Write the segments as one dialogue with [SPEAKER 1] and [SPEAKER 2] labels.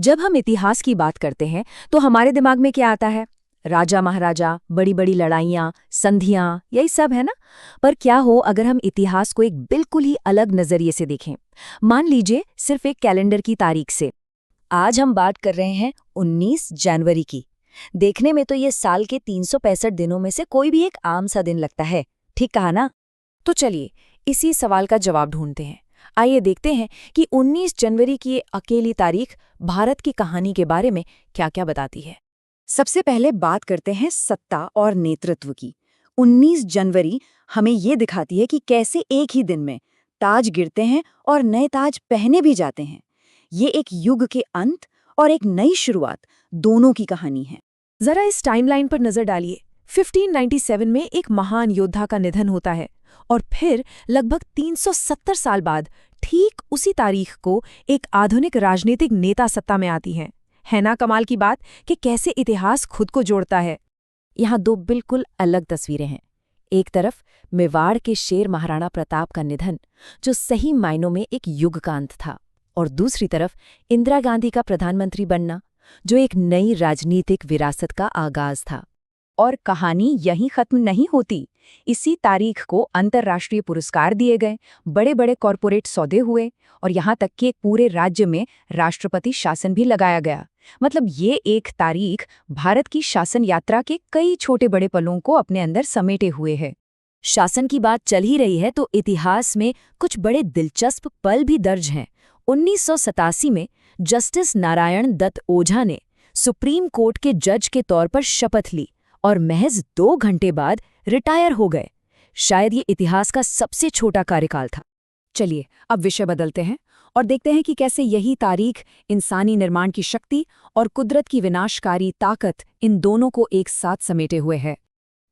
[SPEAKER 1] जब हम इतिहास की बात करते हैं तो हमारे दिमाग में क्या आता है? राजा महाराजा, बड़ी बड़ी लड़ाइयाँ, संधियाँ, यही सब है ना। पर क्या हो अगर हम इतिहास को एक बिल्कुल ही अलग नजरिए से देखें? मान लीजिए सिर्फ एक कैलेंडर की तारीख से। आज हम बात कर रहे हैं 19 जनवरी की। देखने में तो ये साल के 365 दिनों में से कोई भी एक आम सा दिन लगता है। ठीक कहा ना? तो चलिए इसी सवाल का जवाब ढूंढते हैं। आइए देखते हैं कि 19 जनवरी की ये अकेली तारीख भारत की कहानी के बारे में क्या-क्या बताती है। सबसे पहले बात करते हैं सत्ता और नेतृत्व की। 19 जनवरी हमें ये दिखाती है कि कैसे एक ही दिन में ताज गिरते हैं और नए ताज पहने भी जाते हैं। ये एक युग के अंत और एक नई शुरुआत, दोनों की कहानी है। जरा इस टाइमलाइन पर नजर डालिए। 1597 में एक महान योद्धा का निधन होता है और फिर लगभग 370 साल बाद ठीक उसी तारीख को एक आधुनिक राजनीतिक नेता सत्ता में आती हैं। है ना कमाल की बात कि कैसे इतिहास खुद को जोड़ता है। यहाँ दो बिल्कुल अलग तस्वीरें हैं। एक तरफ मेवाड़ के शेर महाराणा प्रताप का निधन, जो सही मायनों में एक युग का अंत था, और दूसरी तरफ इंदिरा गांधी का प्रधानमंत्री बनना, जो एक नई राजनीतिक विरासत का आगाज था। और कहानी यहीं खत्म नहीं होती। इसी तारीख को अंतर्राष्ट्रीय पुरस्कार दिए गए, बड़े बड़े कॉरपोरेट सौदे हुए और यहाँ तक कि एक पूरे राज्य में राष्ट्रपति शासन भी लगाया गया। मतलब ये एक तारीख भारत की शासन यात्रा के कई छोटे बड़े पलों को अपने अंदर समेटे हुए है। शासन की बात चल ही रही है तो इतिहास में कुछ बड़े दिलचस्प पल भी दर्ज हैं। 1987 में जस्टिस नारायण दत्त ओझा ने सुप्रीम कोर्ट के जज के तौर पर शपथ ली और महज 2 घंटे बाद रिटायर हो गए। शायद ये इतिहास का सबसे छोटा कार्यकाल था। चलिए अब विषय बदलते हैं और देखते हैं कि कैसे यही तारीख इंसानी निर्माण की शक्ति और कुदरत की विनाशकारी ताकत, इन दोनों को एक साथ समेटे हुए है।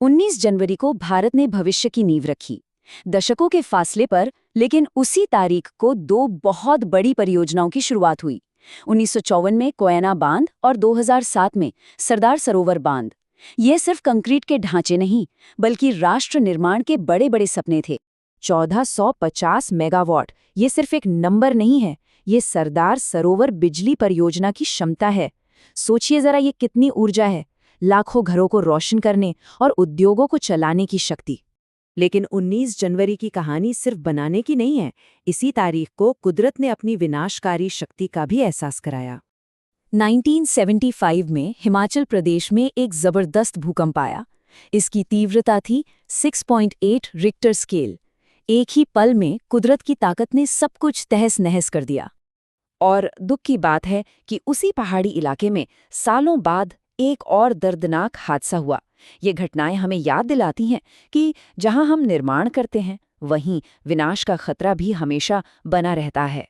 [SPEAKER 1] 19 जनवरी को भारत ने भविष्य की नींव रखी, दशकों के फासले पर, लेकिन उसी तारीख को 2 बहुत बड़ी परियोजनाओं की शुरुआत हुई। 1954 में कोयना बांध और 2007 में सरदार सरोवर बांध। ये सिर्फ कंक्रीट के ढांचे नहीं, बल्कि राष्ट्र निर्माण के बड़े बड़े सपने थे। 1450 मेगावाट ये सिर्फ एक नंबर नहीं है, ये सरदार सरोवर बिजली परियोजना की क्षमता है। सोचिए जरा ये कितनी ऊर्जा है, लाखों घरों को रोशन करने और उद्योगों को चलाने की शक्ति। लेकिन 19 जनवरी की कहानी सिर्फ बनाने की नहीं है। इसी तारीख को कुदरत ने अपनी विनाशकारी शक्ति का भी एहसास कराया। 1975 में हिमाचल प्रदेश में एक जबरदस्त भूकंप आया। इसकी तीव्रता थी 6.8 रिक्टर स्केल। एक ही पल में कुदरत की ताकत ने सब कुछ तहस नहस कर दिया। और दुख की बात है कि उसी पहाड़ी इलाके में सालों बाद एक और दर्दनाक हादसा हुआ। ये घटनाएं हमें याद दिलाती हैं कि जहां हम निर्माण करते हैं, वहीं विनाश का खतरा भी हमेशा बना रहता है।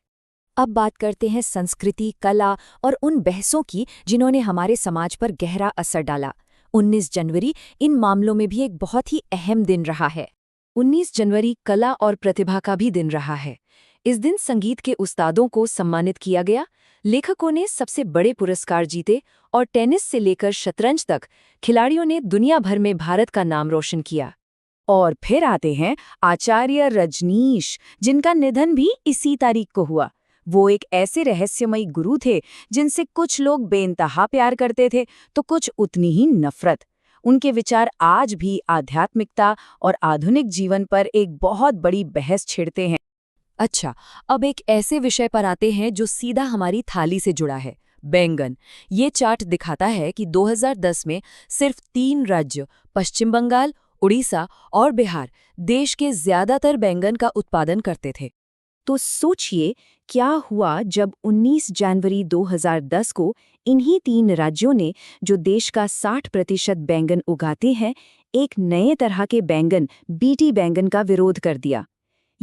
[SPEAKER 1] अब बात करते हैं संस्कृति, कला और उन बहसों की जिन्होंने हमारे समाज पर गहरा असर डाला। 19 जनवरी इन मामलों में भी एक बहुत ही अहम दिन रहा है। 19 जनवरी कला और प्रतिभा का भी दिन रहा है। इस दिन संगीत के उस्तादों को सम्मानित किया गया, लेखकों ने सबसे बड़े पुरस्कार जीते और टेनिस से लेकर शतरंज तक खिलाड़ियों ने दुनिया भर में भारत का नाम रोशन किया। और फिर आते हैं आचार्य रजनीश, जिनका निधन भी इसी तारीख को हुआ। वो एक ऐसे रहस्यमयी गुरु थे जिनसे कुछ लोग बेइंतहा प्यार करते थे तो कुछ उतनी ही नफरत। उनके विचार आज भी आध्यात्मिकता और आधुनिक जीवन पर एक बहुत बड़ी बहस छेड़ते हैं। अच्छा, अब एक ऐसे विषय पर आते हैं जो सीधा हमारी थाली से जुड़ा है, बैंगन। ये चार्ट दिखाता है कि 2010 में सिर्फ 3 राज्य, पश्चिम बंगाल, उड़ीसा और बिहार, देश के ज्यादातर बैंगन का उत्पादन करते थे। तो सोचिए क्या हुआ जब 19 जनवरी 2010 को इन्हीं 3 राज्यों ने, जो देश का 60% बैंगन उगाते हैं, एक नए तरह के बैंगन, बीटी बैंगन का विरोध कर दिया।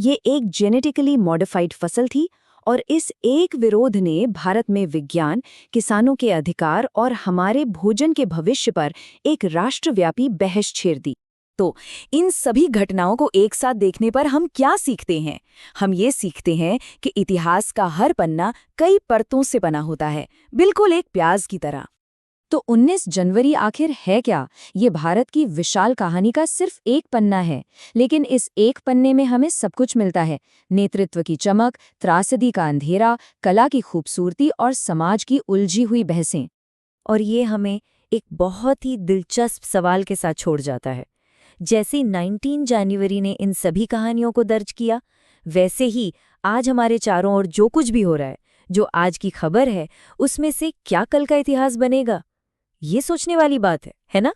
[SPEAKER 1] ये एक जेनेटिकली मॉडिफाइड फसल थी और इस एक विरोध ने भारत में विज्ञान, किसानों के अधिकार और हमारे भोजन के भविष्य पर एक राष्ट्रव्यापी बहस छेड़ दी। तो इन सभी घटनाओं को एक साथ देखने पर हम क्या सीखते हैं? हम ये सीखते हैं कि इतिहास का हर पन्ना कई परतों से बना होता है, बिल्कुल एक प्याज की तरह। तो 19 जनवरी आखिर है क्या? ये भारत की विशाल कहानी का सिर्फ एक पन्ना है, लेकिन इस एक पन्ने में हमें सब कुछ मिलता है। नेतृत्व की चमक, त्रासदी का अंधेरा, कला की खूबसूरती और समाज की उलझी हुई बहसें।
[SPEAKER 2] और ये हमें एक बहुत ही दिलचस्प सवाल के साथ छोड़ जाता है। जैसे 19 जनवरी ने इन सभी कहानियों को दर्ज किया, वैसे ही आज हमारे चारों ओर जो कुछ भी हो रहा है, जो आज की खबर है, उसमें से क्या कल का इतिहास बनेगा? ये सोचने वाली बात है ना?